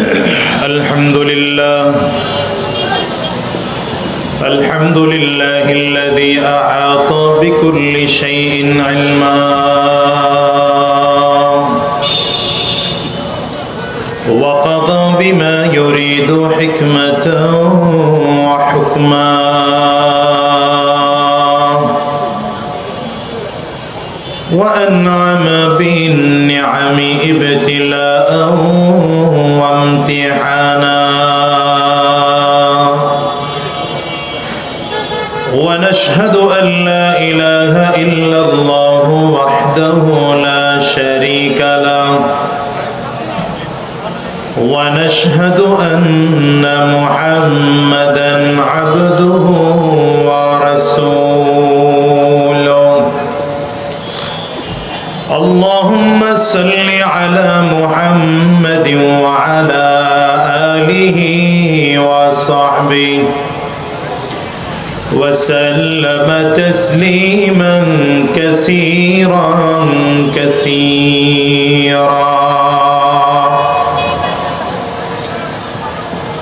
الحمد لله الذي أحاط بكل شيء علما وقضى بما يريد حكمة وحكما وأنعم بالنعم ابتلاء وامتحانا ونشهد أن لا إله إلا الله وحده لا شريك له ونشهد أن محمدا عبده ورسوله اللهم صل على محمد وعلى آله وصحبه وسلم تسليما كثيرا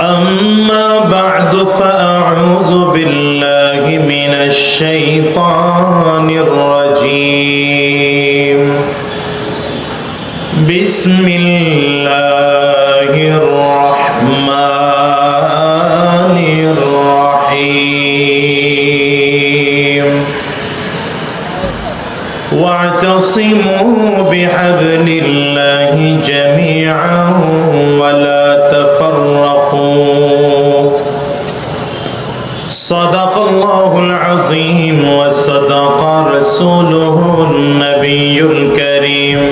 أما بعد فأعوذ بالله من الشيطان الرجيم بسم الله الرحمن الرحيم واعتصموا بحبل الله جميعا ولا تفرقوا صدق الله العظيم وصدق رسوله النبي الكريم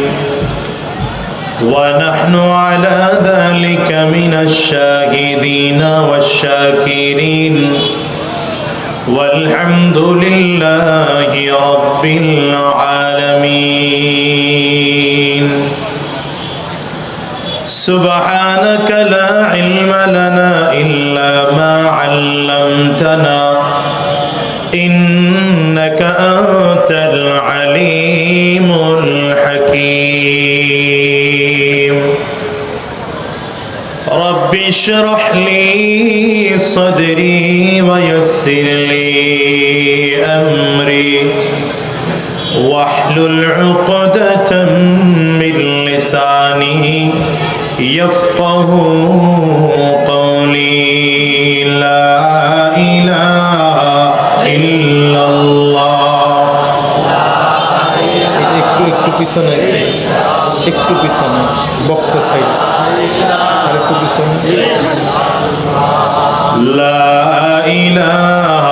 ونحن على ذلك من الشاهدين والشاكرين والحمد لله رب العالمين سبحانك لا علم لنا إلا ما علمتنا إنك أنت العليم الحكيم رب اشرح لي صدري ويسر لي أمري واحلل عقدة من لساني يفقه قولي لا إله إلا الله একটু পিছনে বক্সটা সাইড আর একটু পিছনে لا إله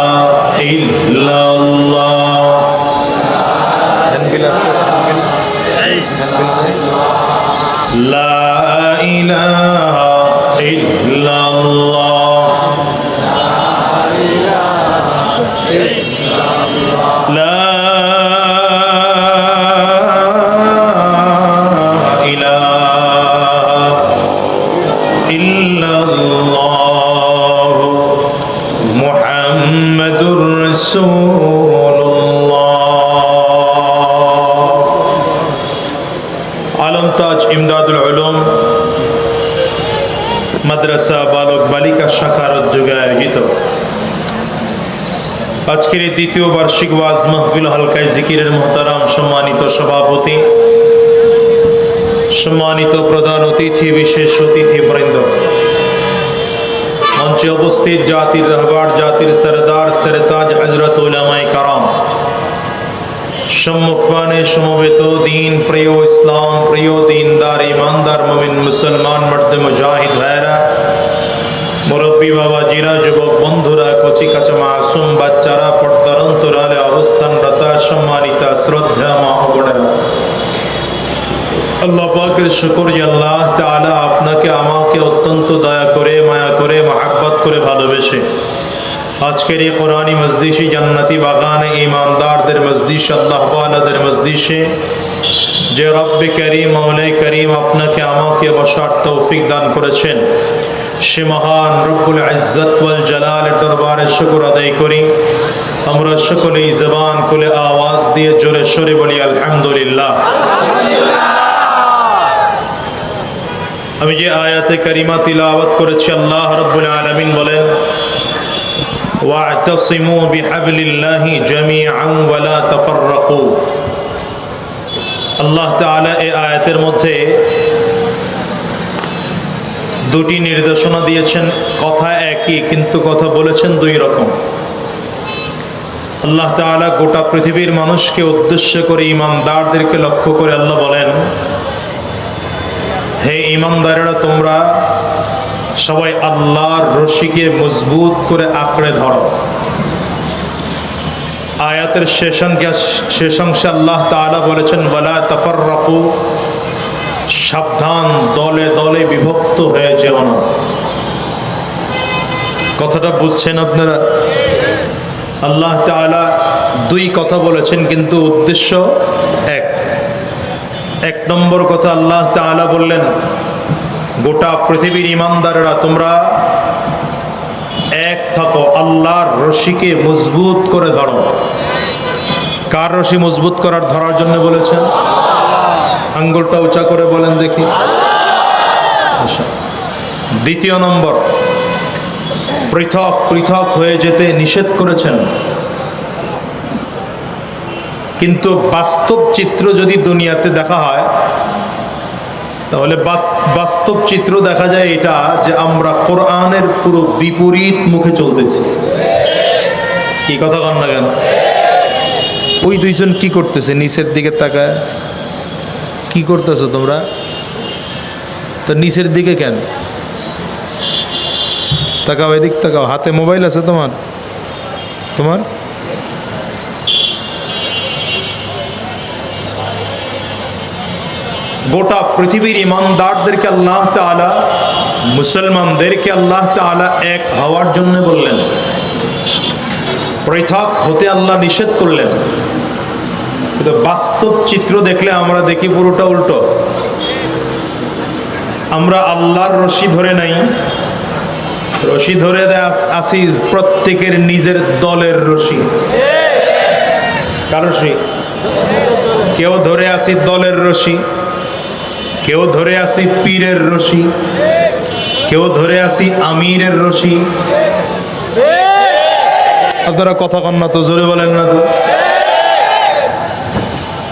إلا الله হ্যান্ডবিল আছে لا إله إلا الله لا إله إلا الله محمد رسول الله আলম তাজ ইমদাদুল উলুম মাদ্রাসা বালক বালিকা শাখার উদ্যোগে আয়োজিত আজকের এই দ্বিতীয় বার্ষিক ওয়াজ মাহফিল হালকায় জিকিরের মুহতারাম সম্মানিত সভাপতি, সম্মানিত প্রধান অতিথি, বিশেষ অতিথি বৃন্দ, মঞ্চে উপস্থিত জাতির রাহবার, জাতির সরদার সরতাজ হযরত উলামায়ে কারাম, সম্মুখপানে সমবেত দিন প্রিয়, ইসলাম প্রিয়, দিনদার ইমানদার মুমিন মুসলমান মর্দ মুজাহিদ ভাইরা, মুরব্বী বাবাজিরা, যুবক বন্ধুরা, কচি কাঁচা মাসুম বাচ্চারা, পর্দার অন্তরালে অবস্থানরত সম্মানিতা শ্রদ্ধা মা ও বোনেরা, আল্লাহ পাকের শুকর যে আল্লাহ তাআলা আপনাকে আমাকে অত্যন্ত দয়া করে, মায়া করে, মহব্বত করে ভালোবেসে আজকের এই কোরআনী মজলিসে, জান্নাতি বাগানে, ইমানদারদের মজলিস, আল্লাহ ওয়ালাদের মজলিসে যে রব্বে করিম, মওলাই করিম আপনাকে আমাকে বসার তৌফিক দান করেছেন, সে মহান রব্বুল ইজ্জত ওয়াল জালালের দরবারে শুকর আদায় করি। আমরা সকলেই জবান খুলে আওয়াজ দিয়ে জোরে সোরে বলি আলহামদুলিল্লাহ। আমি যে আয়াতে কারিমা তিলাওয়াত করেছি, আল্লাহ রাব্বুল আলামিন বলেন, ওয়া'তাসিমু বিহাবলিল্লাহি জামিআন ওয়া লা তাফাররাকু। আল্লাহ তাআলা এই আয়াতের মধ্যে দুটি নির্দেশনা দিয়েছেন। কথা একই, কিন্তু কথা বলেছেন দুই রকম। আল্লাহ তাআলা গোটা পৃথিবীর মানুষকে উদ্দেশ্য করে, ঈমানদারদেরকে লক্ষ্য করে আল্লাহ বলেন, হে ঈমানদারেরা, তোমরা সবাই আল্লাহর রশিকে মজবুত করে আঁকড়ে ধরো। আয়াতের শেষাংশে আল্লাহ তাআলা বলেছেন, ওয়ালা তাফাররাকু, সাবধান, দলে দলে বিভক্ত হয়ে যেও না। কথাটা বুঝছেন আপনারা? আল্লাহ তাআলা দুই কথা বলেছেন, কিন্তু উদ্দেশ্য এক। এক নম্বর কথা, আল্লাহ তাআলা বললেন, গোটা পৃথিবীর ঈমানদারেরা তোমরা এক থাকো, আল্লাহর রশিকে মজবুত করে ধরো। কার রশি মজবুত করার ধরার জন্য বলেছেন? আঙ্গুলটা উঁচা করে বলেন দেখি। দ্বিতীয় নম্বর, পৃথক পৃথক হয়ে যেতে নিষেধ করেছেন। কিন্তু বাস্তব চিত্র যদি দুনিয়াতে দেখা হয়, তাহলে বাস্তব চিত্র দেখা যায় এটা, যে আমরা কোরআনের পুরো বিপরীত মুখে চলতেছি। কি কথা কন না কেন? ওই দুইজন কি করতেছে? নিচের দিকে তাকায়। কি করতেছো তোমরা? তো নিচের দিকে কেন তাকাও? এদিক তাকাও। হাতে মোবাইল আছে তোমার? তোমার গোটা পৃথিবীর ঈমানদারদেরকে আল্লাহ তাআলা, মুসলমানদেরকে আল্লাহ তাআলা এক হওয়ার জন্য বললেন, পৃথক হতে আল্লাহ নিষেধ করলেন। কিন্তু বাস্তব চিত্র দেখলে আমরা দেখি পুরোটা উল্টো। আমরা আল্লাহর রশি ধরে নাই, রশি ধরে আসি প্রত্যেকের নিজের দলের রশি। কার রশি? কেউ ধরে আসি দলের রশি, কেউ ধরে আসি পীরের রশি, কেউ ধরে আসি আমিরের রশি। আপনারা কথা কন না তো, জোরে বলেন না তো।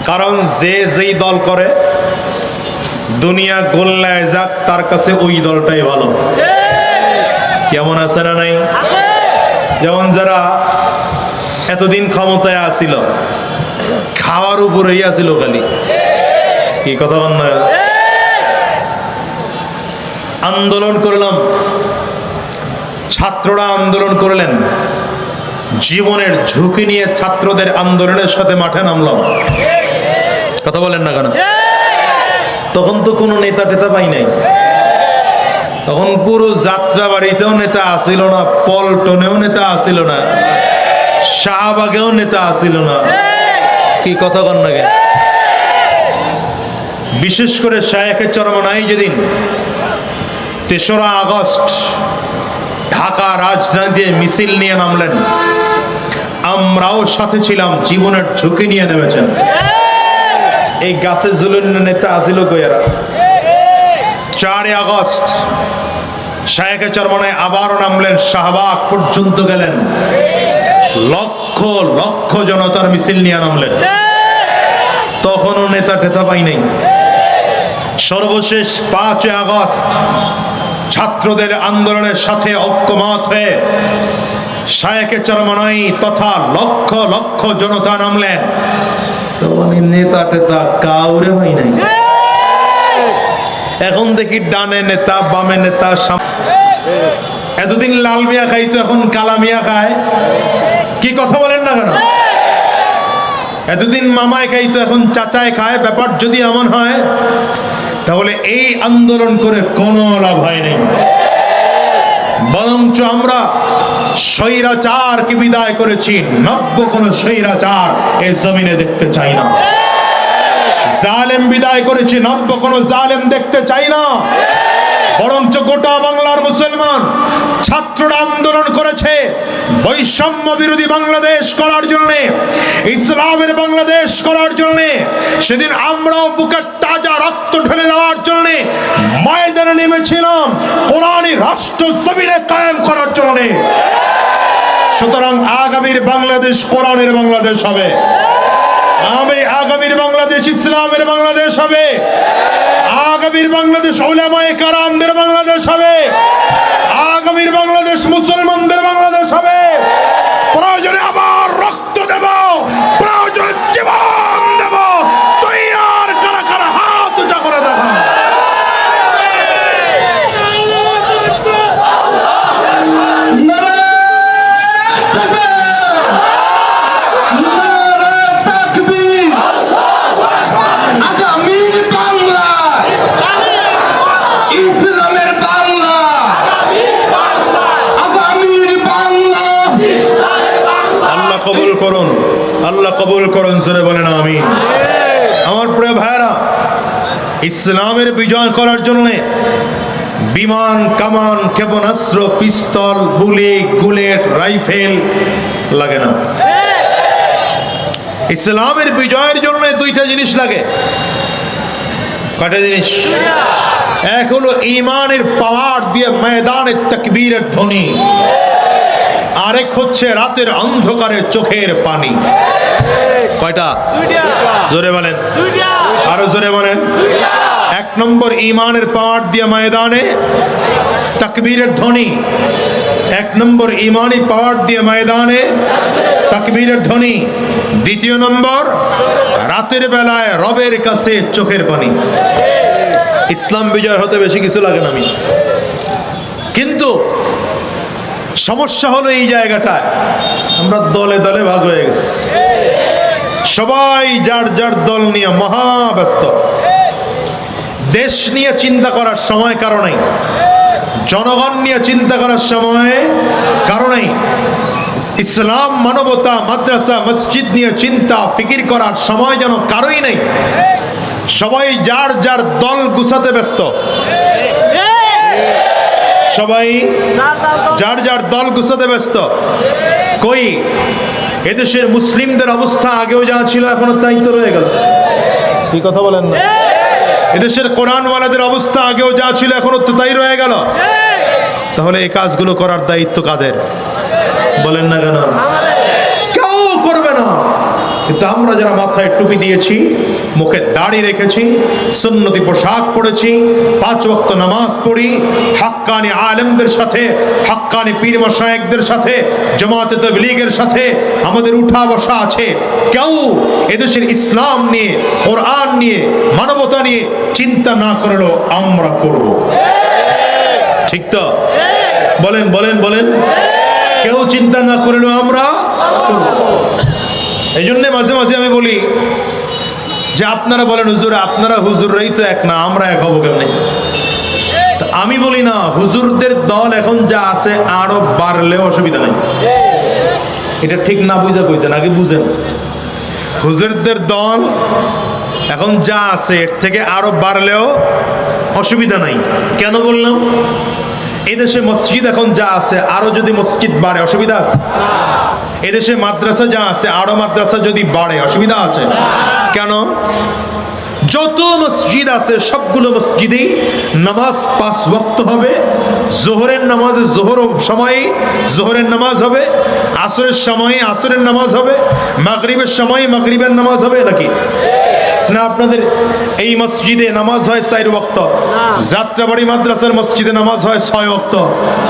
কারণ যে যেই দল করে, দুনিয়া গোল্লায় যাক, তার কাছে ওই দলটাই ভালো। কেমন আছে না নাই? যেমন যারা এতদিন ক্ষমতায় আসিল, খাওয়ার উপরেই আসিল খালি। কি কথা বল না? আন্দোলন করলাম, ছাত্ররা আন্দোলন করলেন, জীবনের ঝুঁকি নিয়ে ছাত্রদের আন্দোলনের সাথে মাঠে নামলাম। কথা বলেন না কেন? তখন তো কোনো নেতা টেতা পাই নাই। তখন পুরো যাত্রা বাড়িতেও নেতা আসিল না, পল্টনেও নেতা আসিল না, শাহবাগেও নেতা আসিল না। কি কথা কন না কেন? বিশেষ করে শায়েখে চরমনাই যেদিন ৩রা আগস্ট ঢাকা রাজধানীতে মিছিল নিয়ে নামলেন, আমরাও সাথে ছিলাম, জীবনের ঝুঁকি নিয়ে নেমেছেন। এই গাছে ঝুলন নেতা আসিল কইরা। ৪ আগস্ট শায়েখে চরমনাই আবারও নামলেন, শাহবাগ পর্যন্ত গেলেন, লক্ষ লক্ষ জনতার মিছিল নিয়ে নামলেন। তখনও নেতা টেতা পাই নাই। সর্বশেষ ৫ আগস্ট ছাত্রদের আন্দোলনের সাথে ঐক্যমত হয়ে শায়েখে চরমনাই তথা লক্ষ লক্ষ জনতা নামলেন। তখন নেতা টেতা কাউরে পাই নাই। এখন দেখি ডানে নেতা, বামে নেতা। এতদিন লাল মিয়া খাইতো, এখন কালা মিয়া খায়। কি কথা বলেন না কেন? এতদিন মামায় খাইতো, এখন চাচায় খায়। ব্যাপার যদি এমন হয়, তাহলে এই আন্দোলন করে কোনো লাভ হয় নাই। বরঞ্চ আমরা স্বৈরাচারকে বিদায় করেছি, নব্য কোন স্বৈরাচার এই জমিনে দেখতে চাই না। জালেম বিদায় করেছি, নব্য কোন জালেম দেখতে চাই না। বরঞ্চ গোটা বাংলার মুসলমান ছাত্ররা আন্দোলন করেছে বৈষম্য বিরোধী বাংলাদেশ করার জন্য, ইসলামের বাংলাদেশ করার জন্য। সেদিন আমরাও বুকের তাজা রক্ত ঢেলে দেওয়ার জন্য ময়দানে ময়দানে নেমেছিলাম কোরআনী রাষ্ট্র জমিনে কায়েম করার জন্য। সুতরাং আগামীর বাংলাদেশ কোরআনের বাংলাদেশ হবে। আগামীর বাংলাদেশ ইসলামের বাংলাদেশ হবে। আগামীর বাংলাদেশ উলামায়ে কেরামদের বাংলাদেশ হবে। আগামীর বাংলাদেশ মুসলমানদের বাংলাদেশ হবে। প্রয়োজনে আবার রক্ত দেব, প্রয়োজনে জীবন দেব। তৈয়ার কারা কারা হাত উঁচা করে দেখা। আল্লাহ কবুল করুন, জোরে বলেন আমিন। আমার প্রিয় ভাইরা, ইসলামের বিজয় করার জন্য বিমান, কামান, ক্ষেপণাস্ত্র, পিস্তল, গুলি, বুলেট, রাইফেল লাগে না। ইসলামের বিজয়ের জন্য দুইটা জিনিস লাগে। কয়টা জিনিস? এক হলো ঈমানের পাওয়ার দিয়ে ময়দানে তাকবীরের ধ্বনি, আরেক হচ্ছে রাতের অন্ধকারে চোখের পানি। কয়টা? জোরে বলেন, আরো জোরে বলেন। এক নম্বর ঈমানের পাওয়ার দিয়ে ময়দানে তাকবীরের ধ্বনি। এক নম্বর ঈমানি পাওয়ার দিয়ে ময়দানে তাকবীরের ধ্বনি। দ্বিতীয় নম্বর রাতের বেলায় রবের কাছে চোখের পানি। ইসলাম বিজয় হতে বেশি কিছু লাগে না। আমি কিন্তু সমস্যা হলো এই জায়গাটায় আমরা দলে দলে ভাগ হয়ে গেছি। সবাই যার যার দল নিয়ে মহা ব্যস্ত। দেশ নিয়ে চিন্তা করার সময় কারো নাই, জনগণ নিয়ে চিন্তা করার সময় কারো নাই। ইসলাম, মানবতা, মাদ্রাসা, মসজিদ নিয়ে চিন্তা ফিকির করার সময় যেন কারোই নাই। সবাই যার যার দল গুছাতে ব্যস্ত। সবাই যার যার দল গুছাতে ব্যস্ত। কই এদেশের মুসলিমদের অবস্থা আগেও যা ছিল এখনো তাই তো রয়ে গেল। কি কথা বলেন না? এদেশের কোরআনওয়ালাদের অবস্থা আগেও যা ছিল এখনো তো তাই রয়ে গেল। তাহলে এই কাজগুলো করার দায়িত্ব কাদের? বলেন না কেন? কেউ করবে না। কিন্তু আমরা যারা মাথায় টুপি দিয়েছি, মুখে দাড়ি রেখেছি, সুন্নতি পোশাক পরেছি, 5 ওয়াক্ত নামাজ পড়ি, হাক্কানি আলেমদের সাথে, হাক্কানি পীর মাশায়েখদের সাথে, জামাতে তাবলীগের সাথে আমাদের উঠা বসা আছে। কেউ এদেশের ইসলাম নিয়ে, কোরআন নিয়ে, মানবতা নিয়ে চিন্তা না করলেও আমরা করব। ঠিক তো? বলেন বলেন বলেন। কেউ চিন্তা না করলেও আমরা করব। এই জন্যে মাঝে মাঝে আমি বলি যে আপনারা বলেন হুজুর, আপনারা হুজুররাই তো এক না, আমরা এক হবো কেমনে? আমি বলি না, হুজুরদের দল এখন যা আছে আরো বাড়লেও অসুবিধা নাই। এটা ঠিক না বুঝা কইছেন, আগে বুঝেন। হুজুরদের দল এখন যা আছে এর থেকে আরো বাড়লেও অসুবিধা নাই। কেন বললাম? এদেশে মসজিদ এখন যা আছে আরো যদি মসজিদ বাড়ে অসুবিধা আছে? এদেশে মাদ্রাসা যা আছে আরো মাদ্রাসা যদি বাড়ে অসুবিধা আছে? কেন? যত মসজিদ আছে সবগুলো মসজিদেই নামাজ 5 ওয়াক্ত হবে। জোহরের নামাজে জোহর সময়ে জোহরের নামাজ হবে, আসরের সময়ে আসরের নামাজ হবে, মাগরিবের সময়ে মাগরিবের নামাজ হবে। নাকি না? আপনাদের এই মসজিদে নামাজ হয় 4 ওয়াক্ত, যাত্রাবাড়ি মাদ্রাসার মসজিদে নামাজ হয় 6 ওয়াক্ত,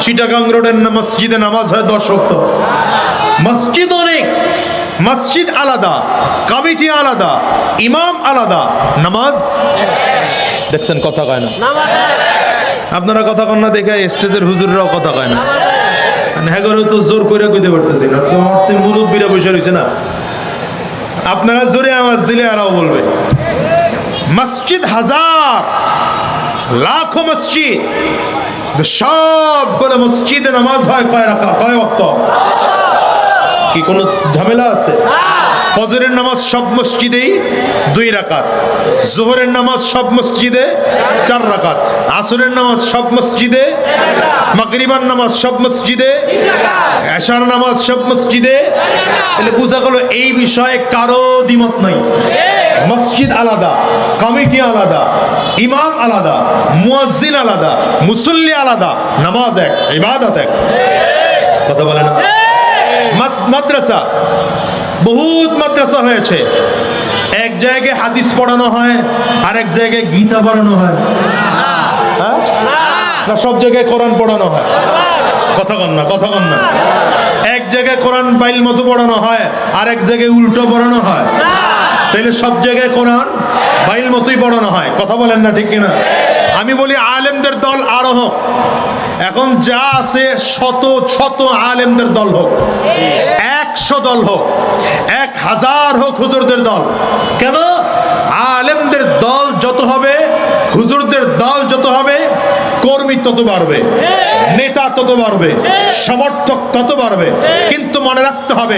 চিটাগাং রোডের মসজিদে নামাজ হয় 10 ওয়াক্ত। মসজিদ অনেক, মসজিদ আলাদা, কমিটি আলাদা, ইমাম আলাদা, নামাজ দেখছেন কথা কয় না। আপনারা কথা কন না দেখে স্টেজের হুজুররাও কথা কয় না। হ্যাঁ তো জোর করে কইতে পারতেছি না, তোমার চেয়ে মুরব্বীরা বসে রয়েছে না। আপনারা জোরে আওয়াজ দিলে আরও বলবে। মসজিদ হাজার, লাখো মসজিদ, সবগুলো মসজিদে নামাজ হয় কয় রাকাত, কয় ওয়াক্ত? কি কোনো ঝামেলা আছে? ফজরের নামাজ সব মসজিদেই 2 রাকাত, জোহরের নামাজ সব মসজিদে 4 রাকাত, আসরের নামাজ সব মসজিদে, মাগরিবার নামাজ সব মসজিদে, এশার নামাজ সব মসজিদে। তাহলে বোঝা গেল এই বিষয়ে কারো দ্বিমত নাই। মসজিদ আলাদা, কমিটি আলাদা, ইমাম আলাদা, মুয়াজ্জিন আলাদা, মুসল্লি আলাদা, নামাজ এক, ইবাদত এক। কথা বলে না? মাদ্রাসা, বহুত মাদ্রাসা হয়েছে। এক জায়গায় হাদিস পড়ানো হয়, আর এক জায়গায় গীতা পড়ানো হয়। হ্যাঁ? না সব জায়গায় কোরআন পড়ানো হয়? কথা কন না, কথা কন না। এক জায়গায় কোরআন বাইল মতো পড়ানো হয়, আর এক জায়গায় উল্টো পড়ানো হয়। তাইলে সব জায়গায় কোরআন বাইল মতোই পড়ানো হয়। কথা বলেন না, ঠিক কিনা? আমি বলি আলেমদের দল আরো হোক। এখন যা আছে শত শত আলেমদের দল হোক, 100 দল হোক, 1000 হোক হুজুরদের দল। কেন? আলেমদের দল যত হবে, হুজুরদের দল যত হবে, কর্মী তত বাড়বে, নেতা তত বাড়বে, সমর্থক তত বাড়বে। কিন্তু মনে রাখতে হবে,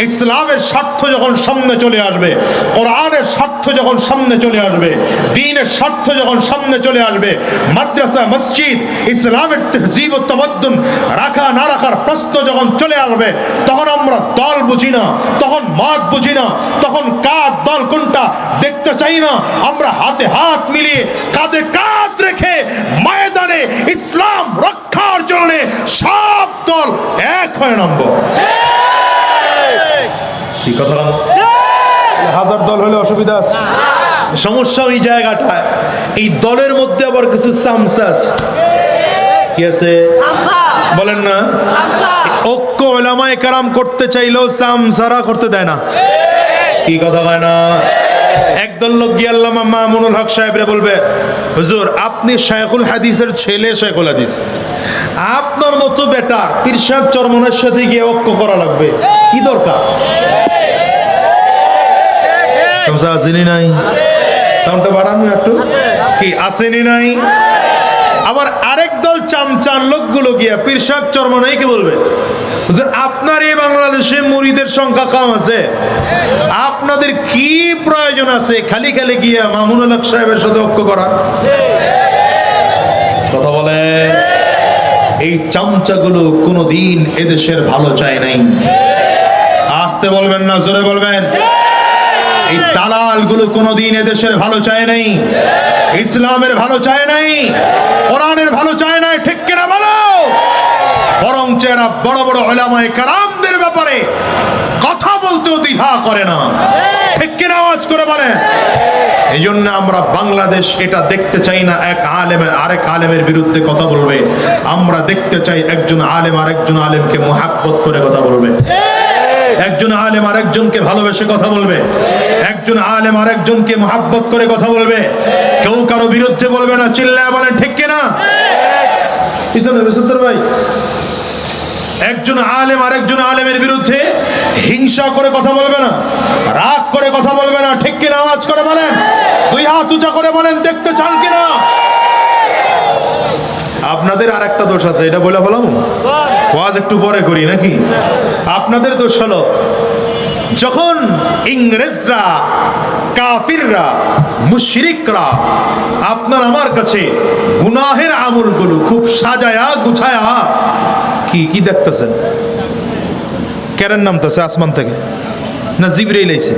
ইসলামের স্বার্থ যখন সামনে চলে আসবে, কোরআনের স্বার্থ যখন সামনে চলে আসবে, দ্বীনের স্বার্থ যখন সামনে চলে আসবে, মাদ্রাসা, মসজিদ, ইসলামের তহজিব ও তামাদ্দুন রাখা না রাখার প্রশ্ন যখন চলে আসবে, তখন আমরা দল বুঝি না, তখন মাঠ বুঝি না, তখন কার দল কোনটা দেখতে চাই না। আমরা হাতে হাত মিলিয়ে, কাঁধে কাঁধ রেখে ময়দানে ইসলাম রক্ষার জন্য সব দল এক হয়ে নামবো। কি কথা? 1000 দল হলে অসুবিধা আছে। সমস্যা ওই জায়গাটায়। এই দলের মধ্যে আবার কিছু সামসাস কি আছে বলেন না? ঐক্য উলামায়ে কেরাম করতে চাইলেও সামসারা করতে দেয় না। কি কথা কয় না? একদল লোক গিয়ে আল্লামা মামুনুল হক সাহেবরে বলবে, হুজুর আপনি শাইখুল হাদিসের ছেলে, শাইখুল হাদিস, আপনার মতো বেটার পীর সাহেব চরমনের সাথে গিয়ে ঐক্য করা লাগবে, কি দরকার? সমস্যা আসেনি নাই? সাউন্ডটা বাড়ানো একটু। কি আসেনি নাই? আবার আরেক দল চামচান লোকগুলো গিয়া পীর সাহেব চরমনাইকে বলবে, হুজুর আপনার এই বাংলাদেশে মুরিদের সংখ্যা কম আছে, আপনাদের কি প্রয়োজন আছে খালি খালি গিয়া মামুনুল হক সাহেবের সাথে ঐক্য করা? কথা বলে। এই চামচাগুলো কোনোদিন এদেশের ভালো চায় নাই। আসতে বলবেন না, জোরে বলবেন। এই দালালগুলো কোনোদিন এদেশের ভালো চায় নাই, ইসলামের ভালো চায় নাই, কোরআনের ভালো চায় নাই, ঠিক কিনা বলো? বরং এরা বড় বড় উলামায়ে কেরামদের ব্যাপারে কথা বলতেও দ্বিধা করে না, ঠিক কিনা? আওয়াজ করে বলেন। এই জন্য আমরা বাংলাদেশ এটা দেখতে চাই না এক আলেমের আরেক আলেমের বিরুদ্ধে কথা বলবে। আমরা দেখতে চাই একজন আলেম আরেকজন আলেমকে মুহাব্বত করে কথা বলবে, একজন আলেম আরেকজনকে ভালোবেসে কথা বলবে, একজন আলেম আরেকজনকে মুহাব্বত করে কথা বলবে। কেউ কারো বিরুদ্ধে বলবে না। চিল্লায় বলেন ঠিক কিনা? পিছনে বিশুদ্ধর ভাই, একজন আলেম আরেকজন আলেমের বিরুদ্ধে হিংসা করে কথা বলবে না, রাগ করে কথা বলবে না, ঠিক কিনা? আওয়াজ করে বলেন। দুই হাত উঁচা করে বলেন, দেখতে চান কিনা? আপনাদের আর একটা দোষ আছে, এটা বলে বললাম, ওয়াজ একটু পরে করি নাকি? আপনাদের দোষ হলো, যখন ইংরেজরা, কাফিররা, মুশরিকরা আপনার আমার কাছে গুনাহের আমলগুলো খুব সাজায়া গুছায়া, কি কি দেখতেছেন? কেরেন নামতেছে আসমান থেকে না জিবরাইল আইছে?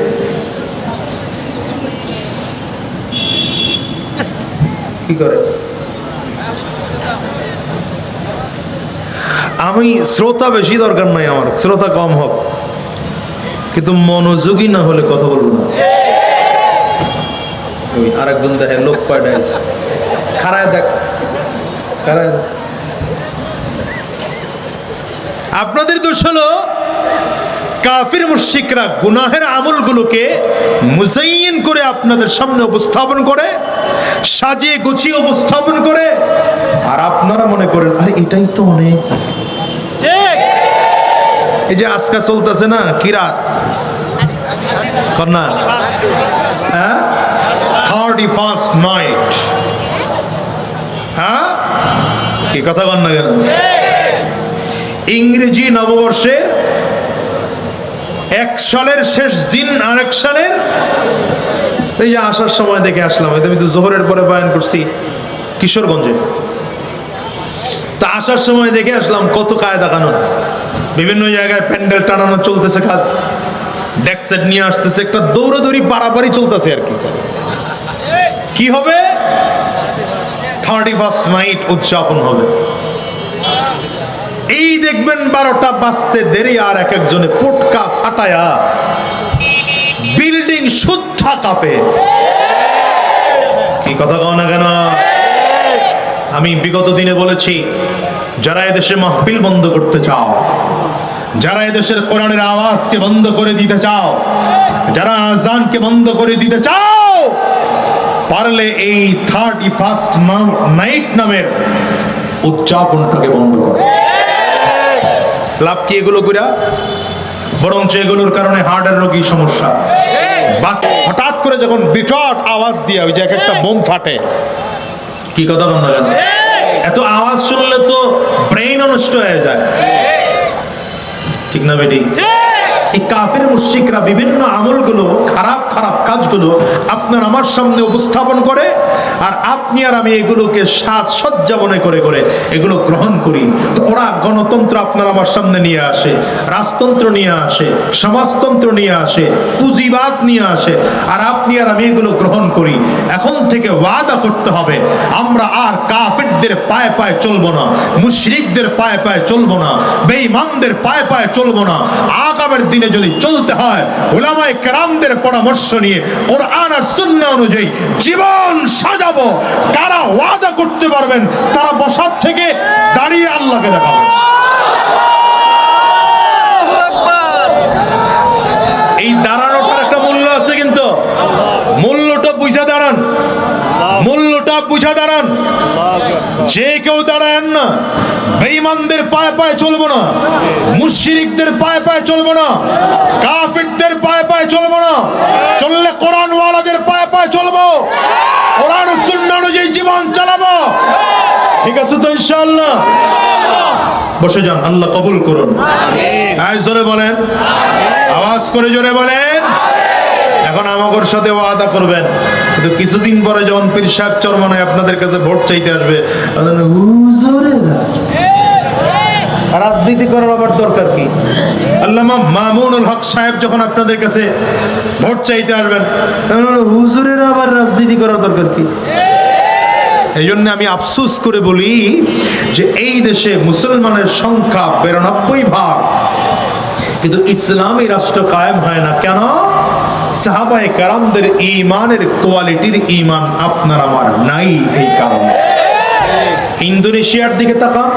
কি করে? আমি শ্রোতা বেশি দরকার নাই, আমার শ্রোতা কম হোক, কিন্তু মনোযোগী না হলে কথা বলবো না। ওই আরেকজন দেখে লোক পাঠাইছে, খারায় দেখ, খারায়। আপনাদের দোষ হলো, কাফির মুশরিকরা গুনাহের আমলগুলোকে মুজাইয়িন করে আপনাদের সামনে উপস্থাপন করে, সাজিয়ে গুছিয়ে উপস্থাপন করে, আর আপনারা মনে করেন আরে এটাই তো অনেক। এই যে আজকে চলতেছে না কিরাত কন্যা, হ্যাঁ, 31st নাইট, হ্যাঁ, কি কথা কন না কেন? ইংরেজি নববর্ষের 1 সালের শেষ দিন, আর 1 সালের এই যে আসার সময় দেখে আসলাম, আমি তো জোহরের পরে বয়ান করছি কিশোরগঞ্জে, তা আসার সময় দেখে আসলাম কত কায়দা কানুন, বিভিন্ন জায়গায় প্যান্ডেল টানানো চলতেছে কাজ, ডেক্সেট নিয়ে আসতেছে, একটা দৌড়াদৌড়ি পারাপারি চলতেছে আর কি। কি হবে? 31st নাইট উদযাপন হবে। এই দেখবেন 12টা বাজতে দেরি আর এক একজনে পটকা ফাটায়া বিল্ডিং শুদ্ধা কাঁপে। কি কথা কও না কেন? আমি বিগত দিনে বলেছি, যারা এদেশে মাহফিল বন্ধ করতে চাও, যারা এদেশের কোরআনের আওয়াজকে বন্ধ করে দিতে চাও, যারা আজানকে বন্ধ করে দিতে চাও, পারলে এই 31st নাইট নামের উদযাপনটাকে বন্ধ করো। লাভ কি এগুলো কইরা? বরঞ্চ এগুলোর কারণে হার্টের রোগী সমস্যা। হঠাৎ করে যখন বিকট আওয়াজ দিয়ে ওই যে একটা বোম ফাটে, কি কথা বল না কেন? এত আওয়াজ শুনলে তো ব্রেইন নষ্ট হয়ে যায়, ঠিক না বেটি? এই কাফের মুশরিকরা বিভিন্ন আমলগুলো, খারাপ খারাপ কাজগুলো আপনার আমার সামনে উপস্থাপন করে, আর আপনি আর আমি এগুলোকে সাজসজ্জা মনে করে করে এগুলো গ্রহণ করি। তো ওরা গণতন্ত্র আপনার আমার সামনে নিয়ে আসে, রাজতন্ত্র নিয়ে আসে, সমাজতন্ত্র নিয়ে আসে, পুঁজিবাদ নিয়ে আসে, আর আপনি আর আমি এগুলো গ্রহণ করি। এখন থেকে ওয়াদা করতে হবে, আমরা আর কাফেরদের পায়ে পায়ে চলবো না, মুশরিকদের পায়ে পায়ে চলবো না, বেঈমানদের পায়ে পায়ে চলবো না। আগামীর দিনে যদি চলতে হয়, উলামায়ে কেরামদের পরামর্শ নিয়ে কোরআন আর সুন্নাহ অনুযায়ী জীবন সাজাবো। কারা ওয়াদা করতে পারবেন তারা বসার থেকে দাঁড়িয়ে আল্লাহকে দেখাবেন। এই দাঁড়ানোটার একটা মূল্য আছে, কিন্তু মূল্যটা বুঝা দাঁড়ান, মূল্যটা বুঝা দাঁড়ান। যে কেউ দাঁড়ায়েন না, বেঈমানদের পায়ে পায়ে চলবো না, মুশরিকদের পায়ে পায়ে চলবো না, কাফিরদের পায়ে পায়ে চলবো না। চললে কোরআন ওয়ালাদের পায়ে পায়ে চলবো, কোরআন ও সুন্নাহ অনুযায়ী জীবন চালাবো। ঠিক আছে তো ইনশাআল্লাহ? বসে যান, আল্লাহ কবুল করুন। আমিন। জোরে বলেন, আওয়াজ করে জোরে বলেন। এখন আমাদের সাথে ওয়াদা করবেন, কিন্তু কিছুদিন পরে যখন পীর সাহেব চরমনায় আপনাদের কাছে ভোট চাইতে আসবে, হুজুরেরা রাজনীতি করার আবার দরকার কি? আল্লামা মামুনুল হক সাহেব যখন আপনাদের কাছে ভোট চাইতে আসবেন, হুজুরেরা আবার রাজনীতি করার দরকার কি? এই জন্য আমি আফসোস করে বলি যে এই দেশে মুসলমানের সংখ্যা 92%, কিন্তু ইসলামী রাষ্ট্র কায়েম হয় না। কেন? সাহাবায়ে কেরামদের ঈমানের কোয়ালিটির ঈমান আপনার আমার নাই। এই কারণে ইন্দোনেশিয়ার দিকে তাকান,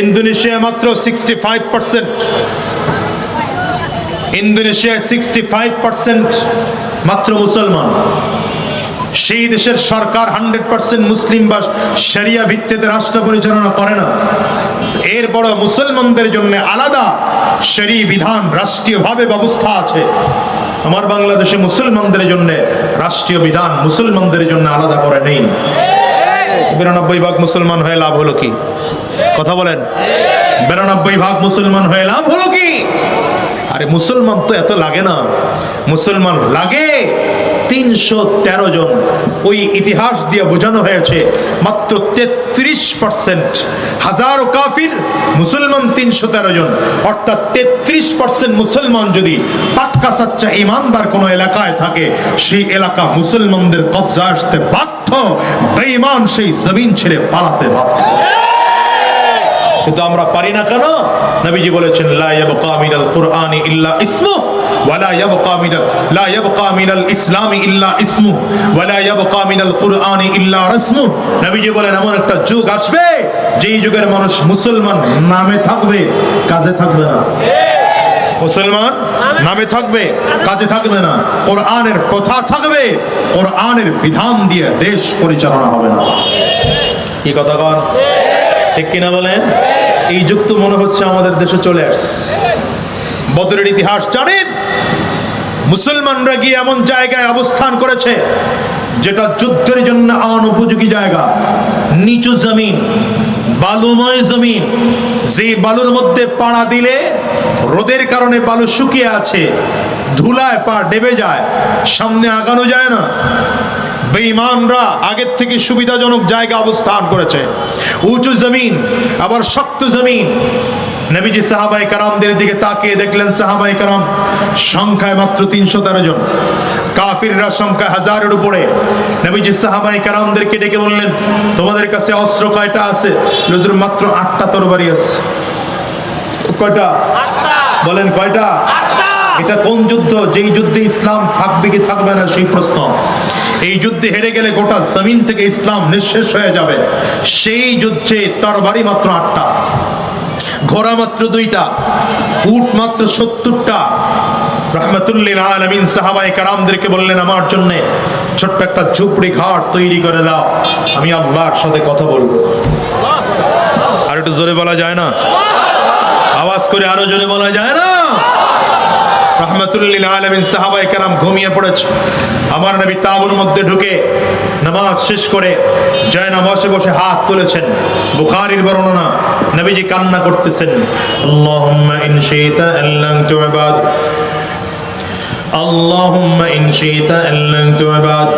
ইন্দোনেশিয়া মাত্র 65%, ইন্দোনেশিয়ায় 65% মাত্র মুসলমান। সেই দেশের সরকার 100% মুসলিম বা শরিয়া ভিত্তিতে রাষ্ট্র পরিচালনা করে না। এরপর মুসলমানদের জন্য আলাদা শরী বিধান রাষ্ট্রীয়ভাবে ব্যবস্থা আছে। আমার বাংলাদেশে মুসলমানদের জন্য রাষ্ট্রীয় বিধান মুসলমানদের জন্য আলাদা করে নেই। 92% মুসলমান হয়ে লাভ হলো কি? কথা বলেন, 92% মুসলমান হয়ে লাভ হলো কি? আরে মুসলমান তো এত লাগে না, মুসলমান লাগে 313 জন। ওই ইতিহাস দিয়ে বোঝানো হয়েছে মাত্র 33%। হাজারো কাফির, মুসলমান 313 জন, অর্থাৎ 33% মুসলমান যদি পাক্কা সাচ্চা ইমানদার কোনো এলাকায় থাকে, সেই এলাকা মুসলমানদের কবজা আসতে বাধ্য, বেঈমান সেই জমিন ছেড়ে পালাতে বাধ্য। কিন্তু আমরা পারি না কেন? নবীজি বলেছেন, লা ইয়াবকা মিনাল কুরআনি ইল্লা ইসমু ওয়া লা ইয়াবকা মিনাল ইসলামি ইল্লা ইসমু ওয়া লা ইয়াবকা মিনাল কুরআনি ইল্লা রাসমু। নবীজি বলেন, এমন একটা যুগ আসবে যেই যুগের মানুষ মুসলমান নামে থাকবে, কাজে থাকবে না। মুসলমান নামে থাকবে, কাজে থাকবে না। কোরআনের প্রথা থাকবে, কোরআনের বিধান দিয়ে দেশ পরিচালনা হবে না। কি কথা কন? ঠিক কিনা বলেন? এই যুগ তো মনে হচ্ছে আমাদের দেশে চলে আসছে। বদরের ইতিহাস জানেন? মুসলমানরা গিয়ে এমন জায়গায় অবস্থান করেছে যেটা যুদ্ধের জন্য অনুপযোগী জায়গা, নিচু জমিন, বালুময় জমিন, যে বালুর মধ্যে পাড়া দিলে রোদের কারণে বালু শুকিয়ে আছে, ধুলায় পা ডেবে যায়, সামনে আগানো যায় না। বেঈমানরা আগের থেকে সুবিধাজনক জায়গা অবস্থান করেছে, উঁচু জমিন, আবার শক্ত জমিন, নবীজি সাহাবায়ে কেরামদের দিকে তাকিয়ে দেখলেন সাহাবায়ে কেরাম সংখ্যায় মাত্র 313 জন, কাফিররা সংখ্যা হাজারের উপরে। নবীজি সাহাবায়ে কেরামদেরকে ডেকে বললেন, তোমাদের কাছে অস্ত্র কয়টা আছে? হুজুর মাত্র 8টা তরবারি আছে। কয়টা? বলেন কয়টা? এটা কোন যুদ্ধ? যেই যুদ্ধে ইসলাম থাকবে কি থাকবে না সেই প্রশ্ন। এই যুদ্ধে হেরে গেলে গোটা জমিন থেকে ইসলাম নিঃশেষ হয়ে যাবে। সেই যুদ্ধে তরবারি মাত্র 8টা, ঘোড়া মাত্র 2টা, উট মাত্র 70টা। রাহমাতুল্লিল আলামিন সাহাবায়ে কেরামদেরকে বললেন, আমার জন্য ছোট্ট একটা ঝুপড়ি ঘাট তৈরি করে দাও, আমি আল্লাহর সাথে কথা বলবো। আর একটু জোরে বলা যায় না? আওয়াজ করে আরো জোরে বলা যায় না? রাহমাতুল্লিল আলামিন সাহাবায়ে কেরাম ঘুমিয়ে পড়েছে। আমার নবী তাঁবুর মধ্যে ঢুকে নামাজ শেষ করে জায়নামাজে বসে হাত তুলেছেন। বুখারীর বর্ণনা, নবীজি কান্না করতেছেন, আল্লাহুম্মা ইন শি'তা আল্লান তু'বাদ, আল্লাহুম্মা ইন শি'তা আল্লান তু'বাদ।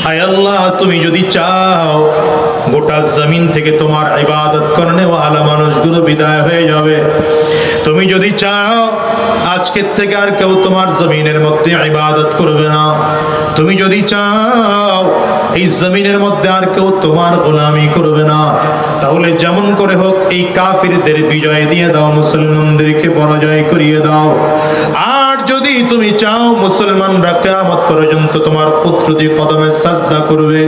আয় আল্লাহ, তুমি যদি চাও গোটা জমিন থেকে তোমার ইবাদত করনে ওয়ালা মানুষগুলো বিদায় হয়ে যাবে। তুমি যদি চাও আজকের থেকে আর কেউ তোমার জমিনের মধ্যে ইবাদত করবে না। তুমি যদি চাও এই জমিনের মধ্যে আর কেউ তোমার গোলামি করবে না, তাহলে যেমন করে হোক এই কাফিরদের বিজয় দিয়ে দাও, মুসলমানদেরকে পরাজয় করিয়ে দাও। আর যদি তুমি চাও মুসলমানরা কিয়ামত পর্যন্ত তোমার কুদরতি কদমে সাজদা করবে,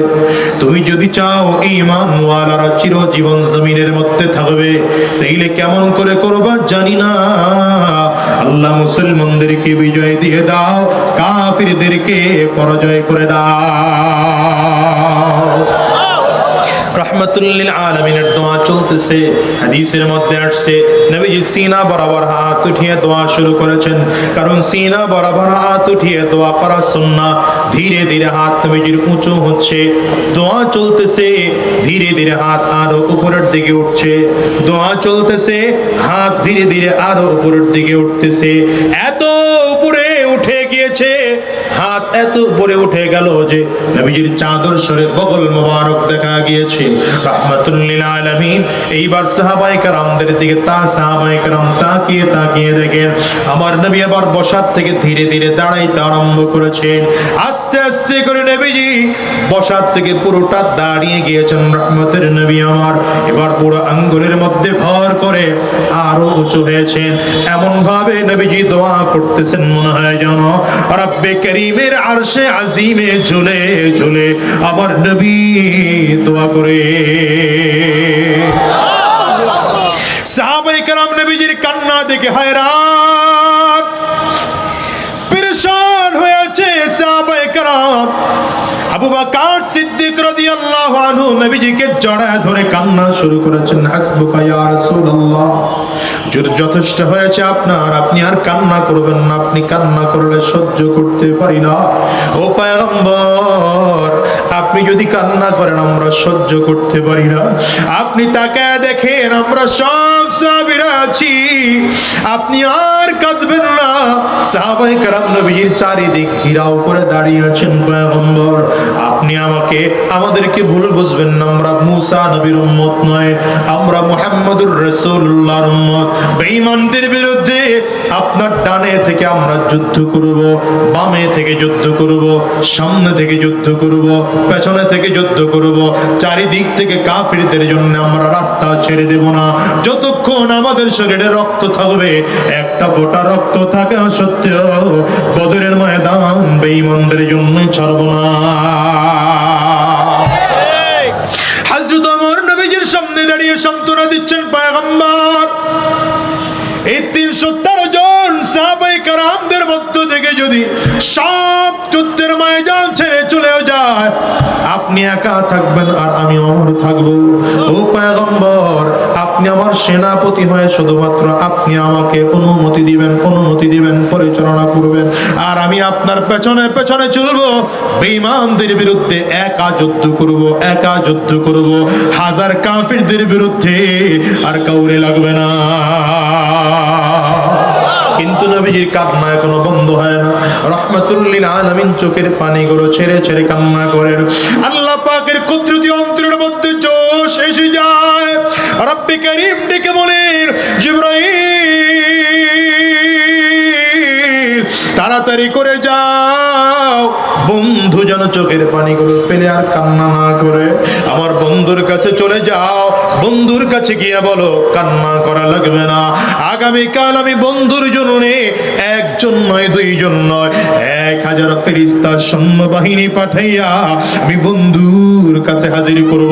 তুমি যদি চাও ঈমান ওয়ালারা চিরজীবন জমিনের মধ্যে থাকবে, তাইলে কেমন করে করবা জানি না। আল্লাহ মুসলমানদেরকে বিজয় দিয়ে দাও, কাফিরদেরকে পরাজয় করে দাও। রাহমাতুল্লিল আলামিনের দোয়া চলতেছে। হাদিসের মধ্যে আসছে নবীজি সিনা বরাবর হাত উঠিয়ে দোয়া শুরু করেছেন, কারণ সিনা বরাবর হাত উঠিয়ে দোয়া করা সুন্নাহ। ধীরে ধীরে হাত নবীজির উঁচু হচ্ছে, দোয়া চলতেছে, ধীরে ধীরে হাত আরো উপরের দিকে উঠছে, দোয়া চলতেছে, হাত ধীরে ধীরে আরো উপরের দিকে উঠতেছে। এত উপরে উঠে গিয়েছে, হাত এত উপরে উঠে গেল যে নবীজির চাদর সরে বগল মোবারক দেখা গিয়েছে। রাহমাতুল্লিল আলামিন এইবার সাহাবায়ে কেরামদের দিকে সাহাবায়ে কেরাম তাকিয়ে তাকিয়ে দেখেন আমার নবী আবার বসার থেকে ধীরে ধীরে দাঁড়াইতে আরম্ভ করেছেন। আস্তে আস্তে করে নবীজি বসার থেকে পুরোটা দাঁড়িয়ে গিয়েছেন। রহমতের নবী আমার এবার পুরো আঙ্গুলের মধ্যে ভর করে আরো উঁচু হয়েছেন। এমন ভাবে নবীজি দোয়া করতেছেন মনে হয় যেন রব্বে করিমের আরশে আজিমে ঝুলে ঝুলে আমার নবী দোয়া করে। সাহাবায়ে কেরাম নবীজির কান্না দেখে হায়রান পেরেশান হয়েছে। সাহাবায়ে কেরাম আবু বকর সিদ্দিক রাদিয়াল্লাহু আনহু নবীজিকে জড়ায় ধরে কান্না শুরু করেছেন, হাসবুকা ইয়া রাসূলুল্লাহ, যথেষ্ট হয়েছে আপনার, আপনি আর কান্না করবেন না, আপনি কান্না করলে সহ্য করতে পারি না। ও পয়গম্বর, আপনি যদি কান্না করেন আমরা সহ্য করতে পারি না। আপনি তাকায় দেখেন আমরা সব সাহাবীরা আছি, আপনি আর কাঁদবেন না। সাহাবায়ে কেরাম নবীজির চারিদিক ঘিরাও করে দাঁড়িয়ে আছেন। পয়গম্বর, আপনি আমাদেরকে ভুল বুঝবেন না, আমরা মুসা নবীর উম্মত নয়, আমরা মুহাম্মদুর রাসূলুল্লাহর উম্মত। বেঈমানদের বিরুদ্ধে আপনার ডানে থেকে আমরা যুদ্ধ করব, বামে থেকে যুদ্ধ করব, সামনে থেকে যুদ্ধ করব, পেছনে থেকে যুদ্ধ করব, চারিদিক থেকে কাফিরদের জন্য আমরা রাস্তা ছেড়ে দেব না যতক্ষণ আমাদের শরীরে রক্ত থাকবে। একটা ফোঁটা রক্ত থাকা সত্ত্বেও বদরের ময়দান বেঈমানদের জন্য ছাড়ব না। হযরত ওমর নবীজির সামনে দাঁড়িয়ে সান্ত্বনা দিচ্ছেন, পয়গম্বর এই 313 জন সাহাবায়ে কেরামদের মধ্য থেকে যদি সব যুদ্ধের ময়দান ছেড়ে চলেও যায়, আপনি একা থাকবেন আর আমি অমর থাকব। ও পয়গম্বর, আপনি আমার সেনাপতি হয়ে শুধুমাত্র আপনি আমাকে অনুমতি দিবেন, পরিচালনা করবেন, আর আমি আপনার পেছনে পেছনে চলবো। বেঈমানদের বিরুদ্ধে একা যুদ্ধ করব, হাজার কাফিরদের বিরুদ্ধে আর কাউরে লাগবে না। কিন্তু নবীজির কান্না এখনো বন্ধ হয় না। রাহমাতুল্লিল আলামিন চোখের পানিগুলো ছেড়ে ছেড়ে কান্না করেন। আল্লাহ পাকের কুদরতি অন্তরের মধ্যে জোশ এসে যায়। রব্বে করিম ডেকে বলেন, জিবরাইল তাড়াতাড়ি করে যাও, বন্ধু যেন চোখের পানিগুলো ফেলে আর কান্না না করে। আমার বন্ধুর কাছে চলে যাও, বন্ধুর কাছে গিয়ে বলো কান্না করা লাগবে না। আগামীকাল আমি বন্ধুর জন্য একজন নয়, দুইজন নয়, 1000 ফেরেশতার সৈন্যবাহিনী পাঠাইয়া আমি বন্ধুর কাছে হাজির করব।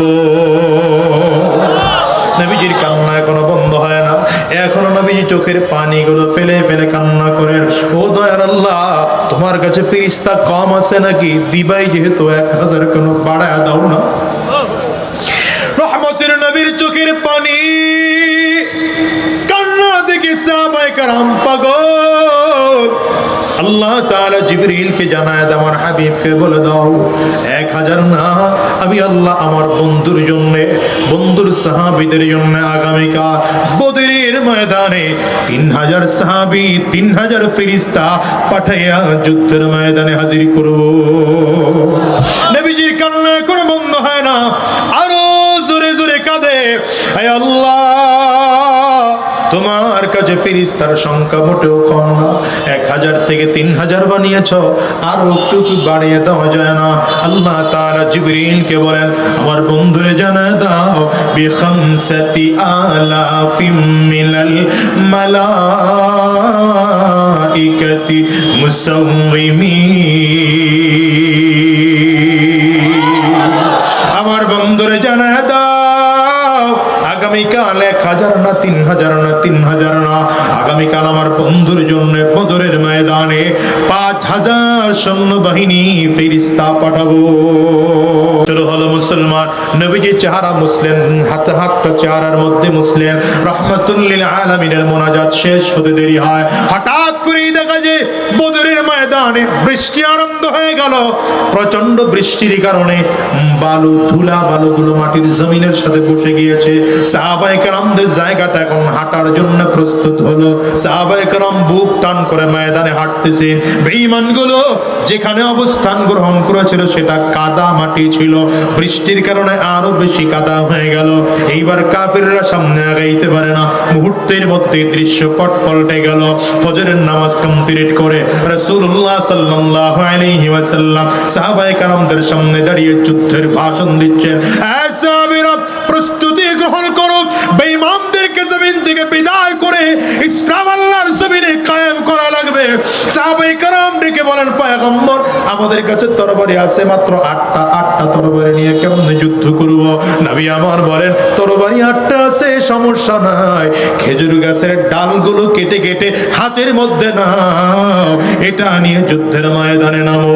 নবীজির কান্না এখনো বন্ধ হয় না, এখনো নবীজি চোখের পানিগুলো ফেলে ফেলে কান্না করেন। ও দয়ার আল্লাহ, তোমার কাছে ফেরেশতা কম আছে নাকি? দিবাই যেহেতু 1000 কেন বাড়ায় দাও না। রহমতের নবীর চোখের পানি, কান্না দেখে সাহাবায়ে কেরাম পাগল। আল্লাহ তাআলা জিবরিলকে জানায় দাও, আমার হাবিবকে বলে দাও 1000 না, আমি আল্লাহ আমার বন্ধুর জন্য, বন্ধুর সাহাবীদের জন্য আগামীকাল বদরের ময়দানে 3000 সাহাবী, 3000 ফেরেশতা পাঠাইয়া যুদ্ধের ময়দানে হাজির করব। নবীজির কান্না কোনো বন্ধ হয় না, আরো জোরে জোরে কাঁদে, হে আল্লাহ তোমার কাছে ফেরেশতার সংখ্যা মোটেও কম না, 1000 থেকে 3000 বানিয়েছ, আরো একটু বাড়িয়ে দেওয়া যায় না? আল্লাহ তাআলা জিবরিলকে বলেন, আমার বন্ধুরে জানায় দাও বিখামসাতি আলাফিম মিনাল মালাইকাতি মুসাউমিমিন। আমার বন্ধুরে জানায় দাও আগামীকাল 1000 না 3000 না 3000 না, আগামীকাল আমার বন্ধুর জন্য বদরের ময়দানে 5000 সৈন্যবাহিনী ফেরেশতা পাঠাবো। শুরু হলো মুসলমান, নবীজির চেহারা মুসলিম, হাতে হাতটা চেহারার মধ্যে মুসলিম, রহমাতুল লিল আলামিনের মোনাজাত শেষ হতে দেরি হয়। হঠাৎ করেই দেখা যায় বদরের ময়দানে বৃষ্টি আরম্ভ হয়ে গেল। প্রচন্ড বৃষ্টির কারণে বালু, ধুলা বালুগুলো মাটির জমিনের সাথে বসে গিয়েছে। সাহাবায়ে কেরামদের জায়গাটা এখন হাঁটার জন্য প্রস্তুত হলো। সাহাবায়ে কেরাম বুক টান করে ময়দানে হাঁটতেছেন। বেঈমানগুলো যেখানে অবস্থান গ্রহণ করেছিল সেটা কাদা মাটি ছিল, বৃষ্টির কারণে আরো বেশি কাদা হয়ে গেল। এইবার কাফিররা সামনে আগাইতে পারে না, মুহূর্তের মধ্যে দৃশ্যপট পাল্টে গেল। ফজরের নামাজ কমপ্লিট করে রাসূলুল্লাহ সাল্লাল্লাহু আলাইহি ওয়াসাল্লাম সাহাবায়ে কেরামদের সামনে দাঁড়িয়ে যুদ্ধের ভাষণ দিচ্ছেন। সাহাবীরা প্রস্তুতি গ্রহণ করো, বেঈমানদেরকে জমিন থেকে বিদায় করে ইসলাম আল্লাহর জমিনে কায়েম করা লাগবে। সাহাবায়ে কেরাম ডেকে বলেন, পয়গম্বর আমাদের কাছে তরবারি আছে মাত্র 8টা তরবারি নিয়ে কেমনে যুদ্ধ করব? নবী আমার বলেন, তরবারি 8টা আছে, সমস্যা নাই, খেজুর গাছের ডালগুলো কেটে কেটে হাতের মধ্যে নাও, এটা নিয়ে যুদ্ধের ময়দানে নামো।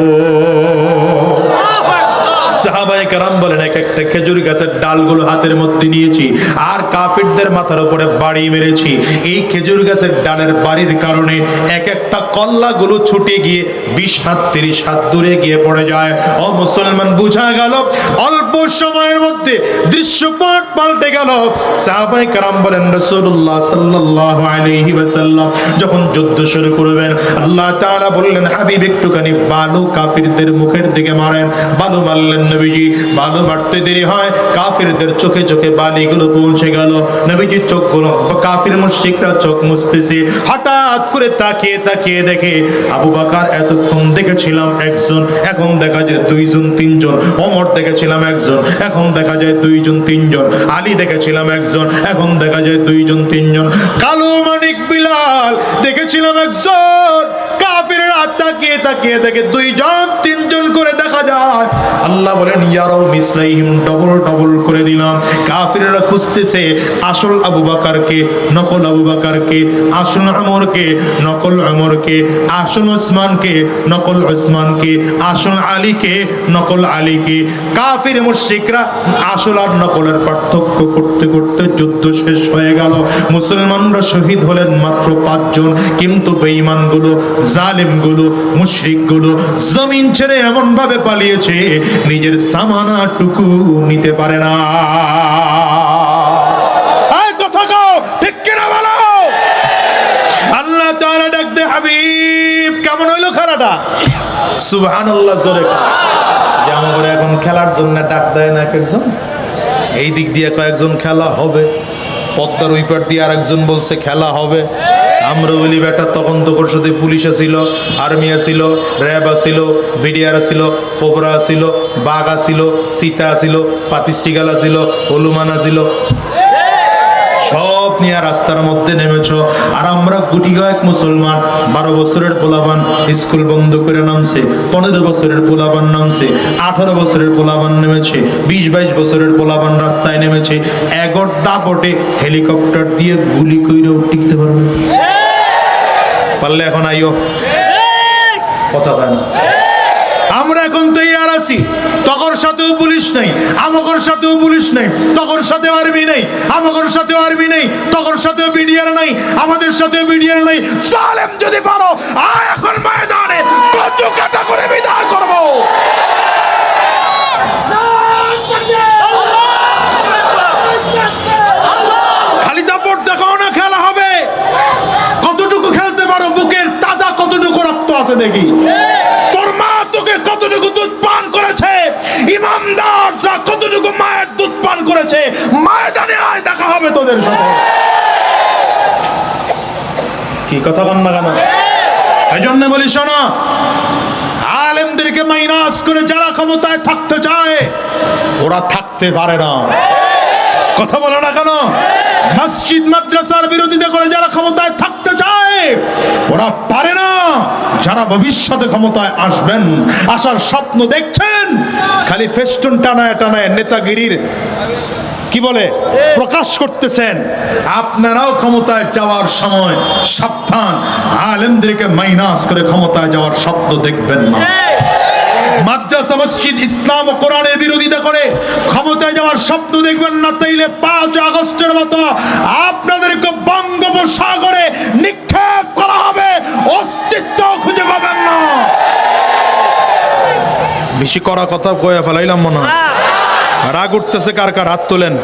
সাহাবায়ে কেরাম বলেন, এক একটা খেজুর গাছের ডালগুলো হাতের মধ্যে নিয়েছি আর কাফিরদের মাথার উপরে বাড়ি মেরেছি। এই খেজুর গাছের ডালের বাড়ির কারণে এক একটা কল্লাগুলো ছুটে গিয়ে 20 হাত 30 হাত দূরে গিয়ে পড়ে যায়। ও মুসলমান, বুঝা গেল অল্প সময়ের মধ্যে দৃশ্যপট পাল্টে গেল। সাহাবায়ে কেরাম বলেন, রাসূলুল্লাহ সাল্লাল্লাহু আলাইহি ওয়াসাল্লাম যখন যুদ্ধ শুরু করবেন, আল্লাহ তাআলা বললেন, হাবিব একটুখানি বালু কাফিরদের মুখের দিকে মারেন। বালু মারলেন নবীজি, বালু মারতে দেরি হয়, কাফিরদের চোখে চোখে বালিগুলো পৌঁছে গেল। নবীজির চোখগুলো, কাফির মুশরিকরা চোখ মুছতেছে। হঠাৎ করে তাকিয়ে তাকিয়ে দেখে আবু বকর এতক্ষণ দেখেছিলাম একজন, এখন দেখা যায় 2 জন 3 জন। ওমর দেখেছিলাম একজন, এখন দেখা যায় 2 জন 3 জন। আলী দেখেছিলাম একজন, এখন দেখা যায় 2 জন 3 জন। কালো মানিক বিলাল দেখেছিলাম একজন। কাফিররা তাকিয়ে তাকিয়ে দেখে 2 জন 3 জন করে দেখা যায়। আল্লাহ বলেন, ইয়ারাও মিসলাইহিম, ডবল ডবল করে দিলাম। কাফিররা খুঁজতেছে আসল আবু বকরকে, নকল আবু বকরকে, আসল ওমরকে, নকল ওমরকে, আসল ওসমানকে, নকল ওসমানকে, আসল আলীকে, নকল আলীকে। কাফির মুশরিকরা আসল আর নকলের পার্থক্য করতে করতে যুদ্ধ শেষ হয়ে গেল। মুসলমানরা শহীদ হলেন মাত্র 5 জন, কিন্তু বেঈমানগুলো, জালেমগুলো, মুশরিকগুলো জমিন ছেড়ে এমন ভাবে পালিয়েছে নিজের সামানাটুকু নিতে পারে না। কথা কও, ঠিক কিনা বলো? আল্লাহ তাআলা ডাক দে, হাবিব কেমন হইলো খেলাটা? সুবহানাল্লাহ, জোরে যেমন করে এখন খেলার জন্য ডাক দেয় না একজন, এই দিক দিয়ে কয়েকজন খেলা হবে, পদ্মার ওই পার দিয়ে আরেকজন বলছে খেলা হবে। আমরা বলি বেটা, তখন তো ওর সাথে পুলিশ ছিল, আর্মি ছিল, র্যাব ছিল, বিডিআর ছিল, কোবরা ছিল, বাঘ ছিল, সীতা ছিল, পাতিস্টিগালা ছিল, হলুমান ছিল, সব নিয়ে রাস্তার মধ্যে নেমেছ। আর আমরা গুটি কয়েক মুসলমান, 12 বছরের পোলাবান স্কুল বন্ধ করে নামছে, 15 বছরের পোলাবান নামছে, 18 বছরের পোলাবান নেমেছে, 20-22 বছরের পোলাবান রাস্তায় নেমেছে। এগর দাপটে হেলিকপ্টার দিয়ে গুলি কইরেও টিকতে পারবে পারলে এখন আইও কথা পায় না। আমরা এখন তৈয়ার আছি, তকর সাথেও পুলিশ নাই, আমগর সাথেও পুলিশ নাই, তকর সাথেও আর্মি নেই, আমগর সাথেও আর্মি নেই, তকর সাথেও বিডিআর নাই, আমাদের সাথেও বিডিআর নাই। জালেম যদি পারো আয় এখন ময়দানে কচু কাটা করে বিদায় করব। খালি দাপট দেখাও না, খেলা হবে। কতটুকু খেলতে পারো, বুকের তাজা কতটুকু রক্ত আছে দেখি। তোর মা তোকে কতটুকু দুধ পান করেছে, ইমানদাররা কতটুকু মায়ের দুধ পান করেছে। ময়দানে আয়, দেখা হবে তোদের সাথে। কি কথা বল না কেন? এই জন্য বলি শোনো, আলেমদেরকে মাইনাস করে যারা ক্ষমতায় থাকতে চায় ওরা থাকতে পারে না। কথা বলো না কেন? মসজিদ মাদ্রাসার বিরোধিতা করে যারা ক্ষমতায় থাকতে চায় ওরা পারে না। যারা ভবিষ্যতে ক্ষমতায় আসবেন, আসার স্বপ্ন দেখছেন, খালি ফেস্টুন টানায় টানায় নেতাগিরির কি বলে প্রকাশ করতেছেন, আপনারাও ক্ষমতায় যাওয়ার সময় সাবধান, আলেমদেরকে মাইনাস করে ক্ষমতায় যাওয়ার স্বপ্ন দেখবেন না। মাদ্রাসা মসজিদ ইসলাম ও কোরআনের বিরোধিতা করে ক্ষমতায় যাওয়ার স্বপ্ন দেখবেন না, তাইলে 5 আগস্টের মতো আপনাদেরকে বঙ্গোপসাগরে নিক্ষেপ করা হবে, অস্তিত্ব খুঁজে পাবেন না। বেশি করা কথা কয়ে ফেলাইলাম মনে হয়। রাগ উঠতেছে কার কার? হাত তোলেন।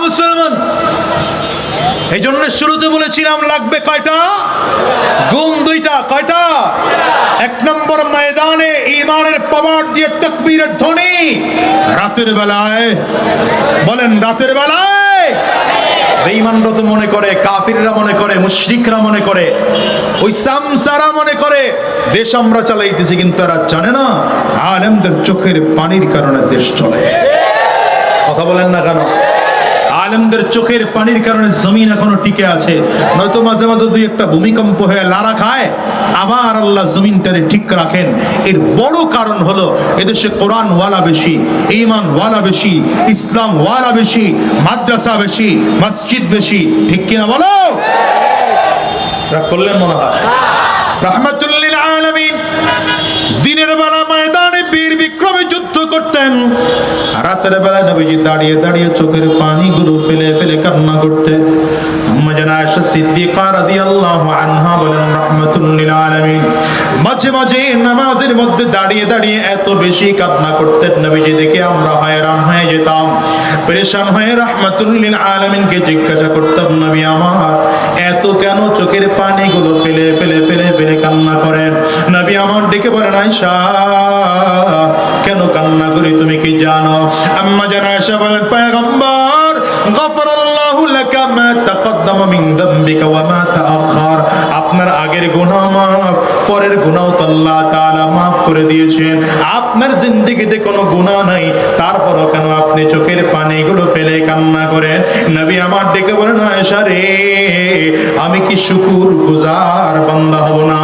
মুসলমান, এই জন্য শুরুতে বলেছিলাম লাগবে কয়টা গুণ? 2টা। কয়টা? 1 নম্বর, ময়দানে ঈমানের পাওয়ার দিয়ে তাকবীরের ধ্বনি। রাতের বেলায় বলেন, রাতের বেলায় বেঈমানরা তো মনে করে, কাফিররা মনে করে, মুশরিকরা মনে করে, ওই সামসারা মনে করে দেশ আমরা চালাইতেছি, কিন্তু এরা জানে না আলেমদের চোখের পানির কারণে দেশ চলে। কথা বলেন না কেন? আলেমদের চোখের পানির কারণে জমিন এখনো টিকে আছে, নয়তো মাঝে মাঝে 2-1টা ভূমিকম্প হয়ে লাড়া খায়, আবার আল্লাহ জমিনটারে ঠিক রাখেন। এর বড় কারণ হলো এদেশে কোরআন ওয়ালা বেশি, ঈমান ওয়ালা বেশি, ইসলাম ওয়ালা বেশি, মাদ্রাসা বেশি, মসজিদ বেশি। ঠিক কিনা বলো? রাগ করলেন মনে হয়? রাহমাতুল লিল আলামিন দিনের বেলা ময়দানে বীর বিক্রমে যুদ্ধ করতেন, রাতের বেলা নবীজি দাঁড়িয়ে দাঁড়িয়ে চোখের পানিগুলো ফেলে ফেলে কান্না করতেন। আম্মা জান আয়েশা সিদ্দিকা রাদিয়াল্লাহু আনহা বলেন, রাহমাতুল লিল আলামিন মাঝে মাঝে নামাজের মধ্যে দাঁড়িয়ে দাঁড়িয়ে এত বেশি কান্না করতেন, নবীজি দেখে আমরা হয়রান হয়ে যেতাম, পরেশান হয়ে রাহমাতুল লিল আলামিনকে জিজ্ঞাসা করতাম, নবী আমার এত কেন চোখের পানিগুলো ফেলে ফেলে ফেলে ফেলে কান্না করেন? নবী আমার ডেকে বলেন, আয়েশা কেন কান্না করি তুমি কি জানো? আম্মা জান আয়েশা বলেন, পয়গম্বর গফরাল্লাহু লাকা মা তাকদ্দামা মিন যামবিকা ওয়া মা তাআখার, আপনার আগের গুনাহ মাফ, পরের গুনাহ তো আল্লাহ তাআলা মাফ করে দিয়েছেন। আপনার জিন্দেগিতে কোনো গুনাহ নাই, তারপরও কেন আপনি চোখের পানিগুলো ফেলে কান্না করেন? নবী আমার ডেকে বলেন, আয়েশা রে আমি কি শুকরগুজার বান্দা হব না?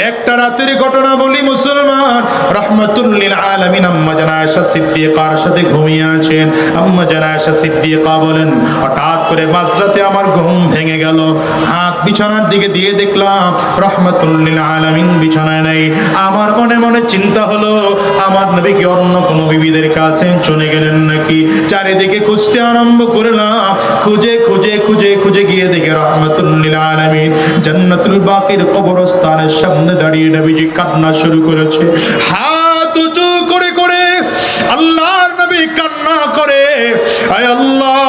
একটা রাতের ঘটনা বলি মুসলমান, রাহমাতুল লিল আলামিন আম্মা জান আয়েশা সিদ্দিকার সাথে ঘুমিয়ে আছেন। আম্মা জান আয়েশা সিদ্দিকা বলেন, হঠাৎ করে মাঝরাতে আমার ঘুম ভেঙে গেল, হাত বিছানার দিকে দিয়ে দেখলাম রাহমাতুল লিল আলামিন বিছানায় নাই। আমার মনে মনে চিন্তা হলো আমার নবী কি অন্য কোনো বিবিদের কাছে চলে গেলেন নাকি? চারিদিকে খুঁজতে আরম্ভ করলাম, খুঁজে খুঁজে খুঁজে খুঁজে গিয়ে দেখে রাহমাতুল লিল আলামিন জান্নাতুল বাকির কবরস্থানের সামনে দাঁড়িয়ে নবীজি কান্না শুরু করেছে। হাত উঁচু করে করে আল্লাহর নবী কান্না করে, আয় আল্লাহ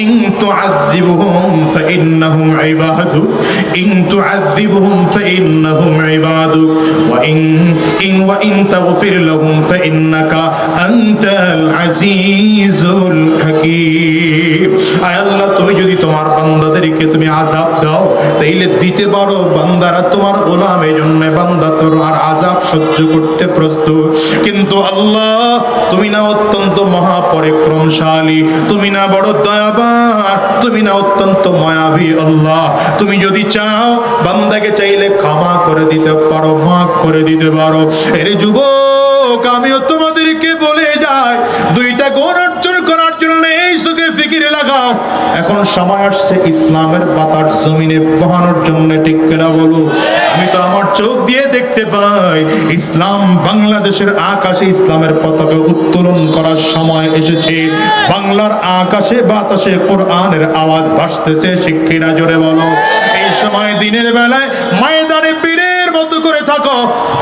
ইন তুআযিবহুম ফাইন্নাহুম ইবাদুক ইন তুআযিবহুম ফাইন্নাহুম ইবাদুক ওয়া ইন তাগফির লাহুম ফাইন্নাকা আনতাল আজিজুল হাকীম। আয় আল্লাহ, তুমি যদি তোমার বান্দাদেরকে তুমি আযাব দাও তাইলে দিতে পারো, বান্দারা তোমার গোলাম, এই জন্য বান্দা তোমার আযাব সহ্য করতে প্রস্তুত। কিন্তু আল্লাহ, তুমি না অত্যন্ত মহাপরিক্রমশালী, তুমি না বড় দয়াবান, তুমি না অত্যন্ত মায়াবী। আল্লাহ, তুমি যদি চাও বান্দাকে চাইলে ক্ষমা করে দিতে পারো, মাফ করে দিতে পারো। এরে যুবক, আমিও তোমাদেরকে বলে যাই, দুইটা গুণ অর্জন করার জন্য এই সুখে ফিকিরে লাগাও। এখন সময় আসছে ইসলামের বাতাস জমিনে বহানোর জন্য, ঠিক কিনা বলো? আমি তো আমার চোখ দিয়ে দেখতে পাই ইসলাম বাংলাদেশের আকাশে ইসলামের পতাকা উত্তোলন করার সময় এসেছে। বাংলার আকাশে বাতাসে কোরআনের আওয়াজ ভাসতেছে, শিক্ষিরা জোরে বলো। এই সময় দিনের বেলায় ময়দানে বীরের মতো করে থাকো,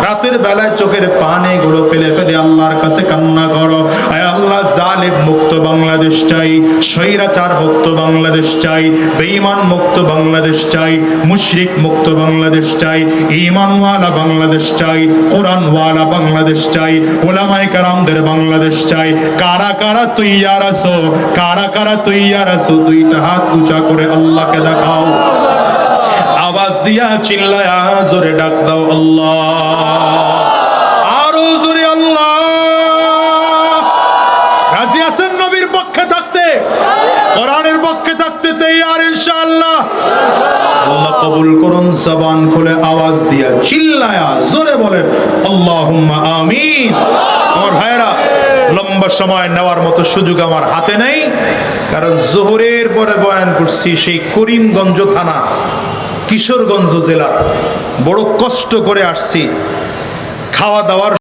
রাতের বেলায় চোখের পানি গুলো ফেলে ফেলে আল্লাহর কাছে কান্না করো। আয় আল্লাহ, জালিম মুক্ত বাংলাদেশ চাই, স্বৈরাচার মুক্ত বাংলাদেশ চাই, বেঈমান মুক্ত বাংলাদেশ চাই, মুশরিক মুক্ত বাংলাদেশ চাই, ঈমানওয়ালা বাংলাদেশ চাই, কোরআনওয়ালা বাংলাদেশ চাই, উলামায়ে কেরামদের বাংলাদেশ চাই। কারা কারা তৈয়ার আছো? কারা কারা তৈয়ার আছো? দুইটা হাত উঁচা করে আল্লাহকে দেখাও, আওয়াজ দিয়া চিল্লায়া জোরে ডাক দাও, আল্লাহ। আরো জোরে আল্লাহ। রাজি আছেন নবীর পক্ষে থাকতে, কোরআনের পক্ষে থাকতে তৈয়ার ইনশাআল্লাহ? আল্লাহ কবুল করুন। জবান খুলে আওয়াজ দিয়া চিল্লায়া জোরে বলেন আল্লাহুম্মা আমিন। আমার ভাইরা, লম্বা সময় নেওয়ার মতো সুযোগ আমার হাতে নেই, কারণ জোহরের পরে বয়ান করছি সেই করিমগঞ্জ থানা, কিশোরগঞ্জ জেলা। বড় কষ্ট করে আসছি, খাওয়া দাওয়ার